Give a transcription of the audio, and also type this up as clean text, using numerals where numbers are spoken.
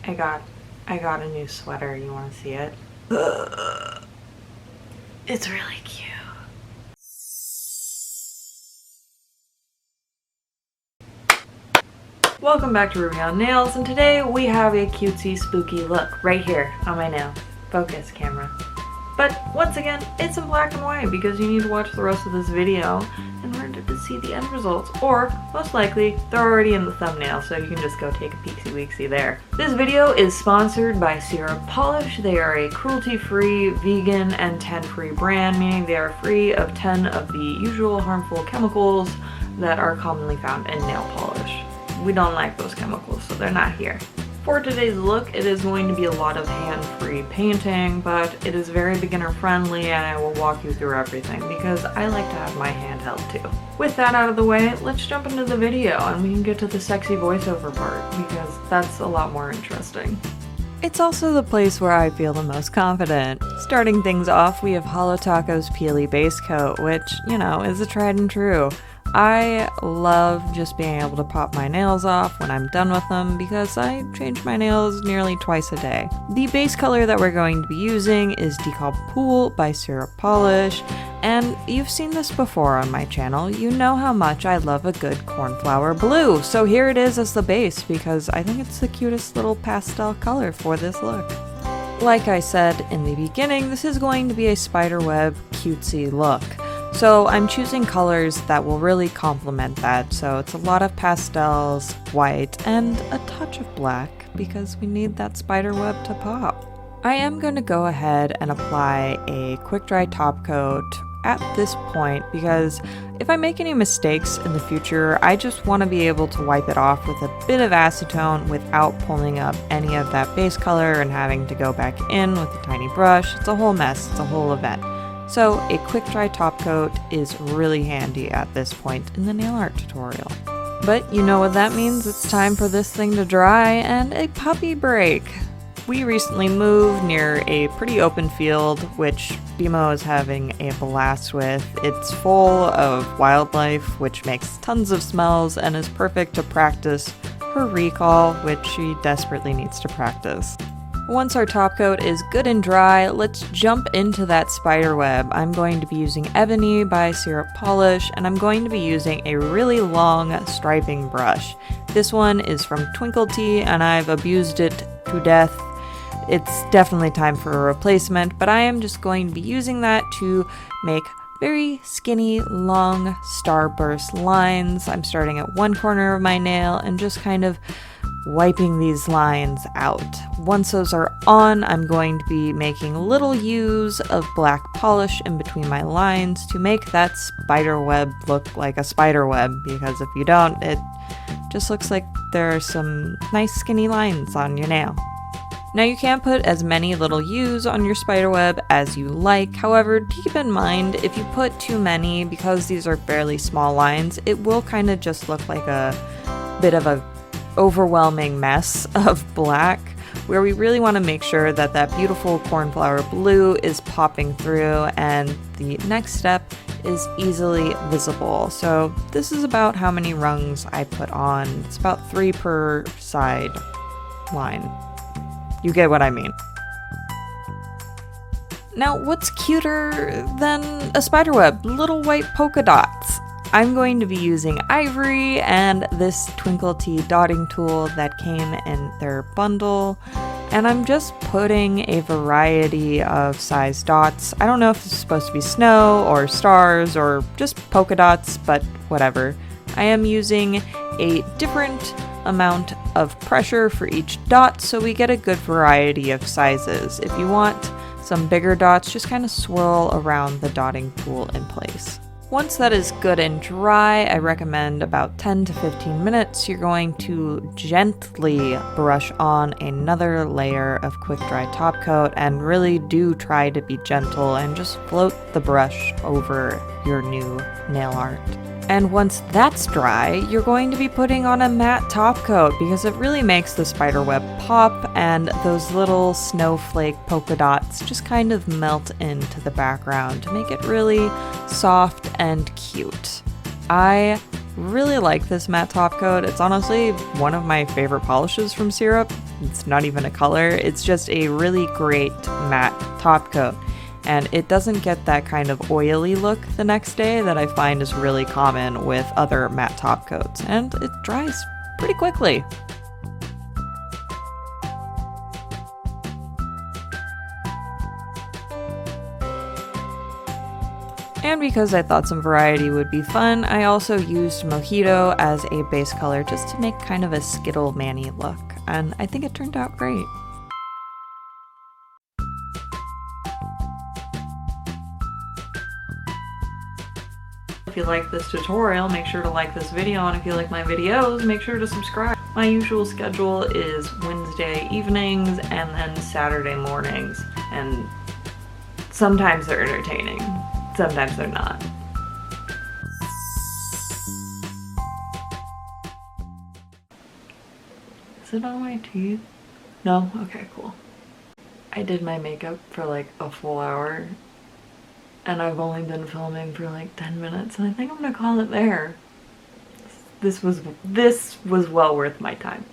I got a new sweater. You want to see it? It's really cute. Welcome back to Ruby on Nails, and today we have a cutesy spooky look right here on my nail. Focus, camera. But once again, it's in black and white because you need to watch the rest of this video in order to see the end results, or most likely they're already in the thumbnail, so you can just go take a peeksy-weeksy there. This video is sponsored by Syrup Polish. They are a cruelty-free, vegan, and 10-free brand, meaning they are free of 10 of the usual harmful chemicals that are commonly found in nail polish. We don't like those chemicals, so they're not here. For today's look, it is going to be a lot of hand-free painting, but it is very beginner-friendly, and I will walk you through everything because I like to have my hand held too. With that out of the way, let's jump into the video and we can get to the sexy voiceover part because that's a lot more interesting. It's also the place where I feel the most confident. Starting things off, we have Holotaco's Peely Basecoat, which, you know, is a tried and true. I love just being able to pop my nails off when I'm done with them because I change my nails nearly twice a day. The base color that we're going to be using is DeKalb Pool by Syrup Polish, and you've seen this before on my channel. You know how much I love a good cornflower blue, so here it is as the base because I think it's the cutest little pastel color for this look. Like I said in the beginning, this is going to be a spiderweb cutesy look. So I'm choosing colors that will really complement that, so it's a lot of pastels, white, and a touch of black because we need that spider web to pop. I am going to go ahead and apply a quick dry top coat at this point because if I make any mistakes in the future, I just want to be able to wipe it off with a bit of acetone without pulling up any of that base color and having to go back in with a tiny brush. It's a whole mess, it's a whole event. So a quick dry top coat is really handy at this point in the nail art tutorial. But you know what that means, it's time for this thing to dry and a puppy break. We recently moved near a pretty open field, which Bimo is having a blast with. It's full of wildlife, which makes tons of smells and is perfect to practice her recall, which she desperately needs to practice. Once our top coat is good and dry, let's jump into that spider web. I'm going to be using Ebony by Syrup Polish, and I'm going to be using a really long striping brush. This one is from Twinkled T, and I've abused it to death. It's definitely time for a replacement, but I am just going to be using that to make very skinny, long starburst lines. I'm starting at one corner of my nail and just kind of wiping these lines out. Once those are on, I'm going to be making little U's of black polish in between my lines to make that spider web look like a spider web, because if you don't, it just looks like there are some nice skinny lines on your nail. Now you can put as many little U's on your spider web as you like, however, keep in mind if you put too many, because these are fairly small lines, it will kind of just look like a bit of a overwhelming mess of black, where we really want to make sure that that beautiful cornflower blue is popping through and the next step is easily visible. So this is about how many rungs I put on. It's about 3 per side line. You get what I mean. Now, what's cuter than a spiderweb? Little white polka dots. I'm going to be using Ivory and this Twinkled T dotting tool that came in their bundle, and I'm just putting a variety of size dots. I don't know if it's supposed to be snow or stars or just polka dots, but whatever. I am using a different amount of pressure for each dot so we get a good variety of sizes. If you want some bigger dots, just kind of swirl around the dotting tool in place. Once that is good and dry, I recommend about 10 to 15 minutes. You're going to gently brush on another layer of quick dry top coat, and really do try to be gentle and just float the brush over your new nail art. And once that's dry, you're going to be putting on a matte top coat because it really makes the spiderweb pop, and those little snowflake polka dots just kind of melt into the background to make it really soft and cute. I really like this matte top coat. It's honestly one of my favorite polishes from Syrup. It's not even a color, it's just a really great matte top coat. And it doesn't get that kind of oily look the next day that I find is really common with other matte top coats, and it dries pretty quickly. And because I thought some variety would be fun, I also used Mojito as a base color just to make kind of a Skittle Manny look, and I think it turned out great. If you like this tutorial, make sure to like this video, and if you like my videos, make sure to subscribe. My usual schedule is Wednesday evenings and then Saturday mornings, and sometimes they're entertaining, sometimes they're not. Is it on my teeth? No? Okay, cool. I did my makeup for like a full hour, and I've only been filming for like 10 minutes, and I think I'm gonna call it there. This was well worth my time.